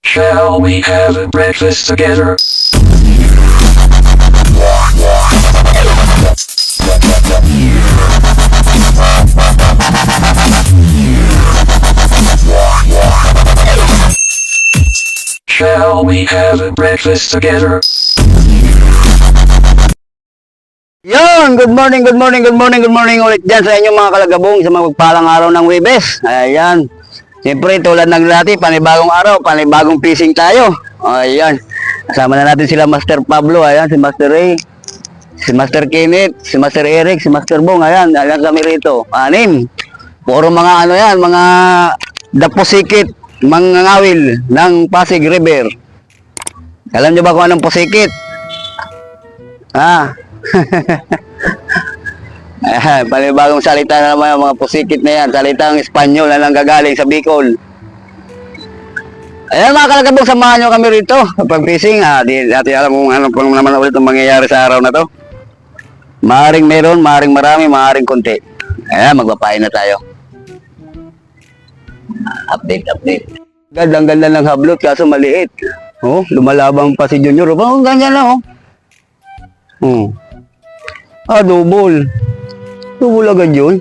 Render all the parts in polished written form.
Shall we have a breakfast together? Shall we have a breakfast together? Yon, good morning, good morning, good morning, good morning ulit dyan sa inyong mga kalagabong sa magpagpalang araw ng Huwebes. Ayan. Siyempre, tulad ng dati, panibagong araw, panibagong fishing tayo. Ayan. Kasama na natin sila Master Pablo, ayan, si Master Ray, si Master Kenneth, si Master Eric, si Master Bong, ayan, ayan kami rito. Anim. Puro mga ano yan, mga daposikit, mga ngawil ng Pasig River. Alam nyo ba kung anong pusikit? Panibagong salita na naman yung mga pusikit na yan. Salitang Espanyol na nanggagaling sa Bicol. Ayan mga kalagabong, samahan nyo kami rito. Pag fishing, di natin alam kung ano pa naman ulit ang mangyayari sa araw na to. Maaring meron, maaring marami, maaring konti. Ayan, magpapain na tayo. Update. Ang ganda ng hablot, kaso maliit. Oh, lumalabang pa si Junior. Oh, ganyan lang, oh. Double. Double agad yun.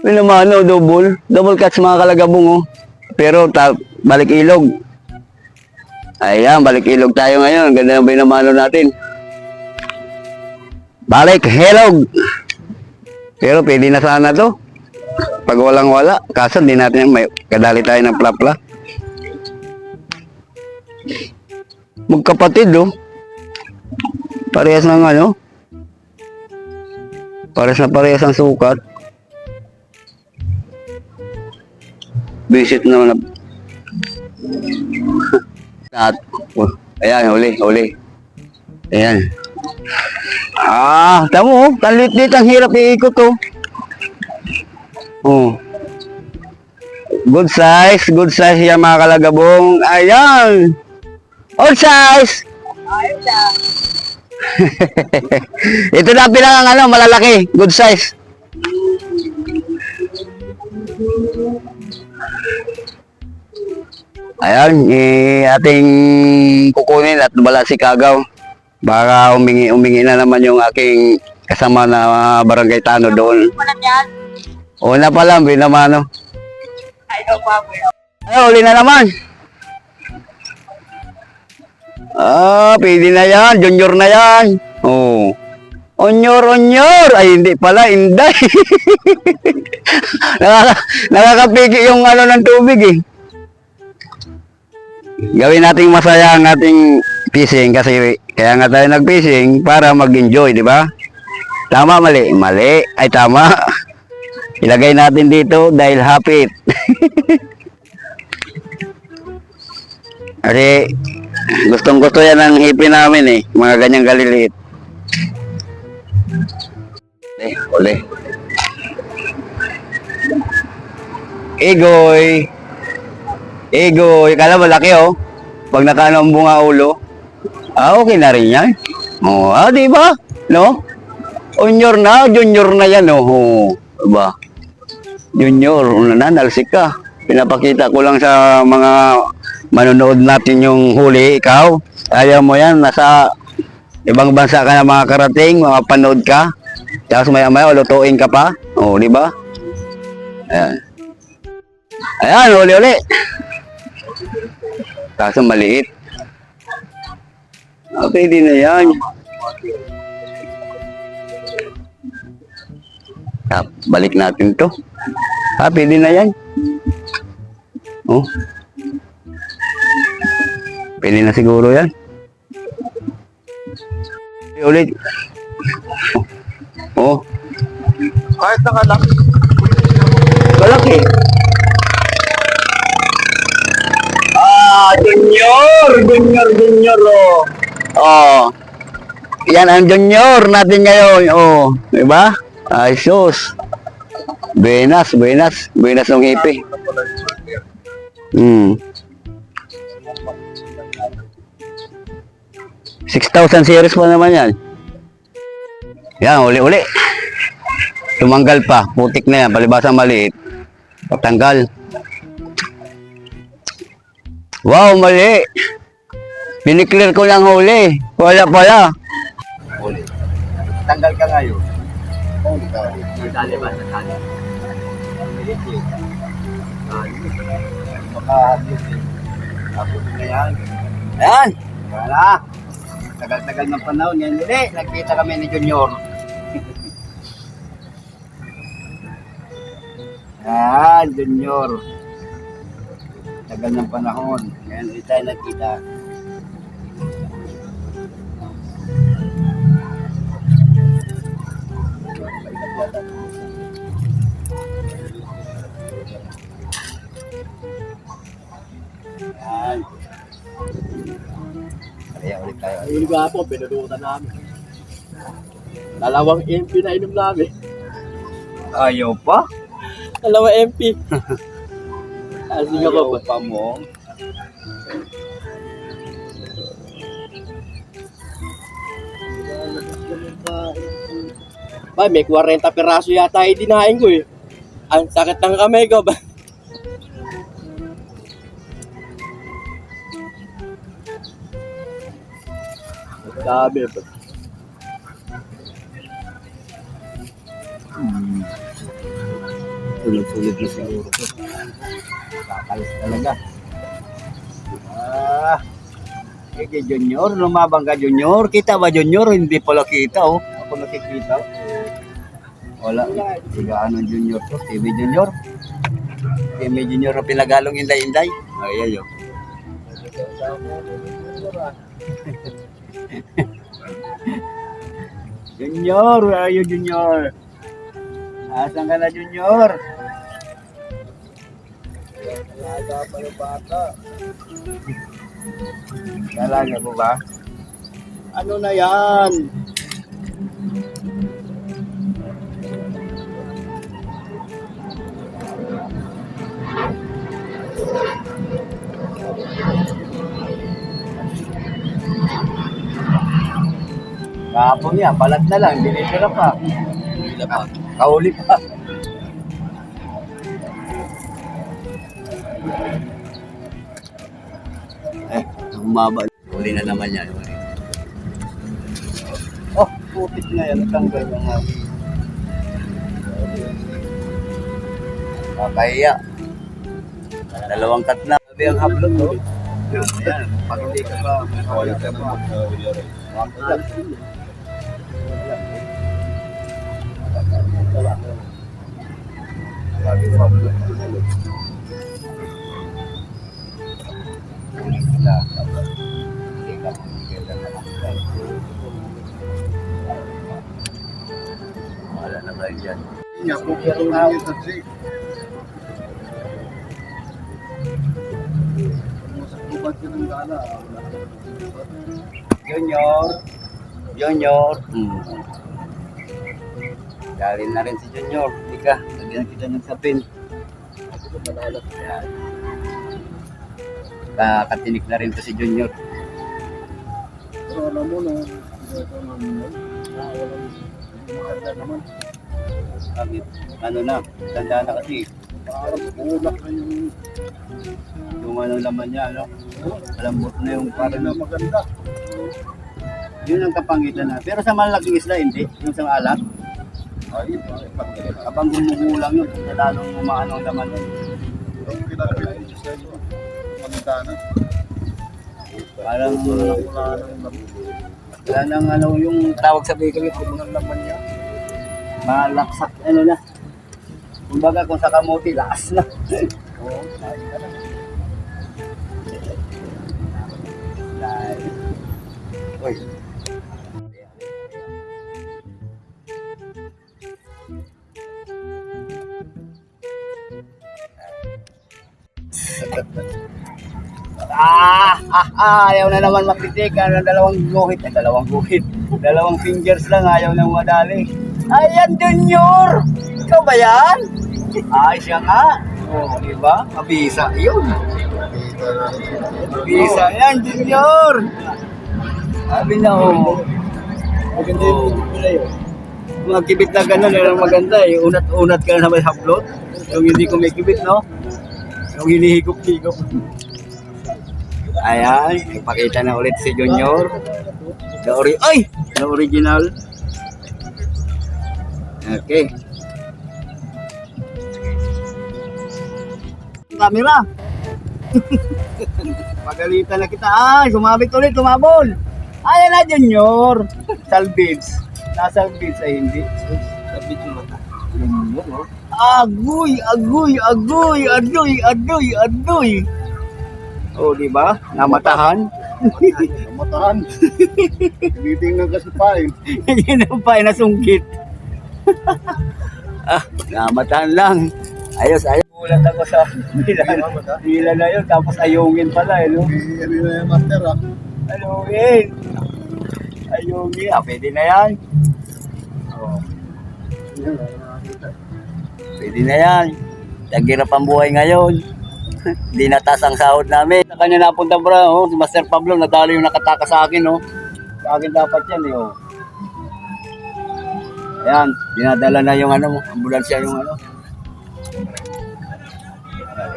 May naman, double. Double catch mga kalagabong, oh. Pero, balik ilog. Ayan, balik ilog tayo ngayon. Ganda na binamano natin. Balik ilog. Pero, pwede na sana to. Pag walang wala. Kaso, di natin may kadali tayo ng plapla. Magkapatid, oh. Parehas ng ano. Parehas ang sukat. Visit naman na. Ayan, huli. Ayan. Tamo, talit-lit ang hirap iikot, oh. Oh. Good size yan mga kalagabong. Ayan. All size. Ito na pinang malalaki, good size. Ayan, ating kukunin at wala si Kagaw. Baka umingi na naman yung aking kasama na barangay Tano doon. Una pa lang, binamano. Ay, uli na naman. Pwede na yan. Junior na yan. Oh. Onyor. Ay, hindi pala. Inday. Nakakapiki yung ng tubig, eh. Gawin nating masaya ang ating fishing kasi kaya nga tayo nag-fishing para mag-enjoy, di ba? Tama, mali? Mali. Ay, tama. Ilagay natin dito dahil hapit. Kasi gustong-gusto yan ang hipin namin, eh. Mga ganyang kaliliit. Uli. Egoy. Kala malaki, oh. Pag nakano ang bunga ulo. Okay na rin yan. Di ba? No? Junior na yan, oh. Diba? Junior, nalsik ka. Pinapakita ko lang sa mga manonood natin yung huli, ikaw. Ayaw mo yan, nasa ibang bansa ka na mga karating, mga panood ka. Tapos maya-maya, lutuin ka pa. Di ba? Ayan, uli. Kaso maliit. Pwede na yan. Balik natin to. Pwede na yan. Pwede na siguro yan. Ulit. Kahit nakalak. Malaki. Junior, oh. Yan ang junior natin ngayon, oh. Diba? Ay, sus. Buenas ng ipi. 6,000 series pa naman yan. Yan, uli. Tumanggal pa, putik na yan, palibasang maliit. Patanggal. Wow, mali. Piniklear ko lang huli. Wala pala. Huli. Tanggal ka ngayon. Huli ka. Nadali ba? Nadali. Makahagis eh. Tapos na yan. Ayan! Wala. Tagal-tagal ng panahon. Yan hindi. Nagkita kami ni Junior. Yan, Junior. Tagal ng panahon. Yan, hindi tayo nagkita. Yan. Kaya ulit tayo. Yung nga po, pinulutan namin. Dalawang MP na inom namin. Ayaw pa? Dalawang MP. Asing ako Ayaw pa mo. Ba, may 40 piraso yata idinain ko eh. Ang sakit ng kamay ko ba? Sabi ba? Sulit-sulit na siguro ko. Kakalis talaga. Sige Junior, lumabang ka Junior. Kita ba Junior? Hindi pala kita oh. Ako nakikita. Wala. Sigaan ng Junior to. TV Junior. TV Junior na pinagalong inday-inday. Ay, ayo. Junior, where are you Junior? Asan ka na Junior? Talaga pa yung bata. Talaga po ba? Ano na yan? Kahapon yan, balat na lang, binitira pa. Kahuli pa. Humaba. Huli na naman yan. Oh, pupit na yan. Tanggal na nga. Kakahiya. Dalawang cut na. Sabi ang hablot, no? Yan. Pag hindi ka pa, wala ka pa. Wala na ba yan? Junior. Junior. Galing na rin si Junior. Ika, lagyan kita ng sapin. Kakatinik na rin to si Junior. Pero alam mo na, walang maganda naman. Bakit? Ano na, tanda na kasi. Parang ulak na Yung ano naman niya, no? Malambot na yung parang na maganda. yun ang kapangitan na. Pero sa malaking isla, hindi. Yung sa alat. Ay, Kapag gumugulang yun, lalong umaano ang laman yun. ang pinapit ko sa iyo. Maganda na. Parang Wala nang wala nang ano yung tawag sa bakery, kung mga laman niya. Malaksak, ano na. Kumbaga kung sa kamote, lakas na. Oo, lakas ka na. Uy. Ayaw na naman mapitik. Dalawang guhit. Dalawang fingers lang. Ayaw na madali. Ayan, Junior! Ikaw ba yan? Ay, siya nga. Oh, di ba? Mabisa. Yun. Mabisa yan, Junior! Sabi na, oh. maganda yung pila yun. Mga kibit na gano'n, yun ang maganda eh. Unat-unat ka na may haplot. Yung hindi ko may kibit, no? Yung hinihigop-higop. Ayan, ipakita na ulit si Junior. The original. Okay. Camera. Pagalitan na kita. Ay, sumabit ulit, tumabol. Ayan na, Junior. Salvage. Nasalvage ay hindi. Salvage yung mata. Junior, no? Agoy. Oh, di ba? Namatahan. Namatahan. Titingnan kasi pa eh. Hindi na pa, nasungkit. Namatahan lang. Ayos. Ulat ako sa bila na yun, tapos ayungin pala eh, no? Ano na yung master, ah? Ayungin. Pwede na yan. Oh. Pwede na yan. Tagirap ang buhay ngayon. Hindi natas ang sahod namin. Sa kanya napunta bro, oh, si Master Pablo, nadali yung nakataka sa akin, oh. Sa akin dapat yan, eh, oh. Ayan, dinadala na yung ambulansya yung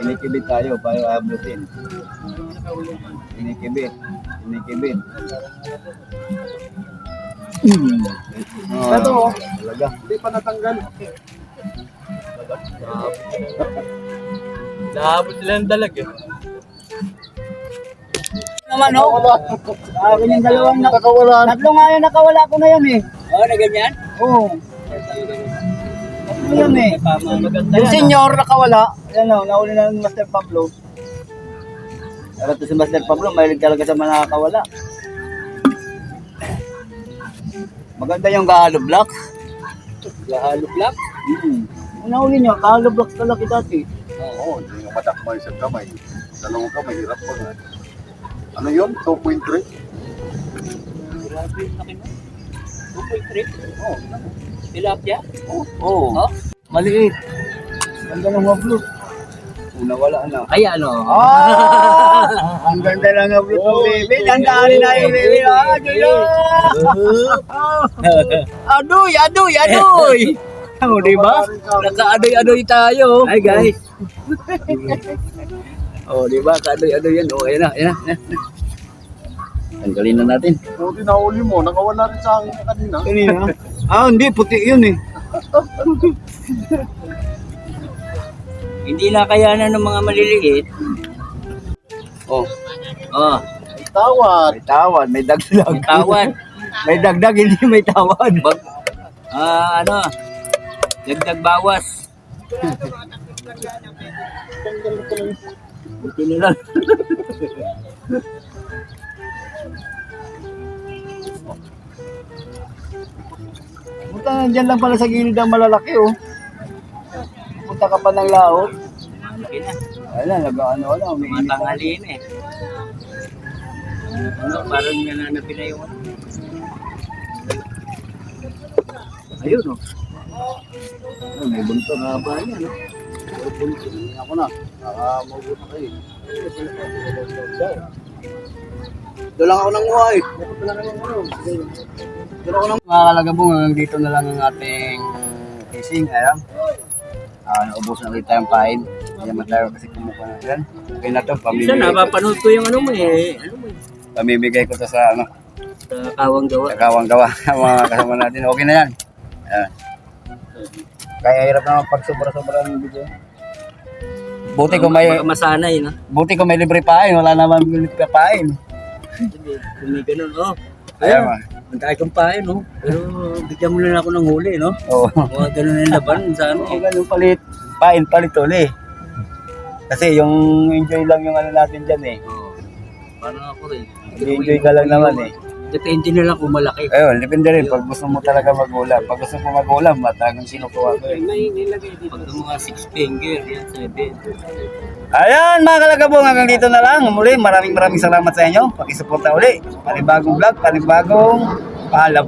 inikibit tayo para abutin. Inikibit. Ito, oh. Talaga. Hindi pa natanggal. Nahabot sila ng dalag eh. Naman, oh. Akin yung dalawang nakawala. Tatlo nga yung nakawala ko na yan, eh. Oo, na ganyan? Oo. Tatlo yan, eh. Yung senior nakawala. Yan, oh. Nauli na ng Master Pablo. Pero ito si Master Pablo, mahilig talaga sa mga nakakawala. Maganda yung kahalo block. Lahalo black? Nauli nyo, kahalo block talaga dati. Oo, hindi nga matakmay sa kamay. Dalawang kamay, hirap pa nga. Ano yun? 2.3? Grabe yung laki mo. 2.3? Oo. Tilapia? Oo. Oh? Maliit. Ganda ng mablot. Nawala na. Ay, ano? Ang ganda ng mablot ng baby. Dandaanin na yung baby. Adoy! Oh, di ba? Naka-adoy-adoy tayo. Hi guys. Oh, di ba? Ka-adoy-adoy yan. Oh, ayan na. Tanggalin na natin. Buti na uli mo, nakawala rin sa akin kanina. Kanina? Hindi. Puti yun eh. Hindi na kayanan ng mga maliliit. Oh. May tawad. May tawad. May dagdag. Tawad. May dagdag, hindi may tawad. Dagdag bawas. Buti na lang. Punta dyan lang pala sa gilid ang malalaki, oh. Punta ka pa ng laot. Malaki na. Wala, wala. Umiinit na. Matangalin eh. Parang nananapin na yung Ayun, oh. May bunto nga ba yan, oh. Ako na. Nakamagot na kayo. Doon lang ako nanguha, eh. Mga kalagabong, hanggang dito na lang ang ating fishing. Ayan. Naubos na rin tayong pain. Hindi naman tayo kasi kumukuha na yan. Okay na to, Minsan pamimigay ko. napapanood ko yung Pamimigay ko to sa sa kawang gawa. sa kawang-gawa. Mga kasama natin. Okay na yan. Ayan. Kaya hirap naman pag sobra-sobra ng video. Buti kung may libre pain, wala naman libre pain. Hindi, kung may ganun, oh. Ayan, Ang tayo kong pain, no? Pero bigyan mo na ako ng huli, no? Oo. Mga ganun yung laban sa ano. Okay, ganun palit uli. Kasi yung enjoy lang yung natin dyan eh. Oh, parang ako rin. Enjoy ka lang naman eh. Depende na lang kung malaki. Ayun, depende rin. Pag gusto mo talaga mag-ulam. Pag gusto mo mag-ulam, matagang sinukuha ko eh. May nilagay dito. Pag mga 6 finger, yan, 7. Ayan mga kalagabong, hanggang dito na lang. Muli, maraming salamat sa inyo. Pakisuporta uli. Panibagong vlog, panibagong paalam.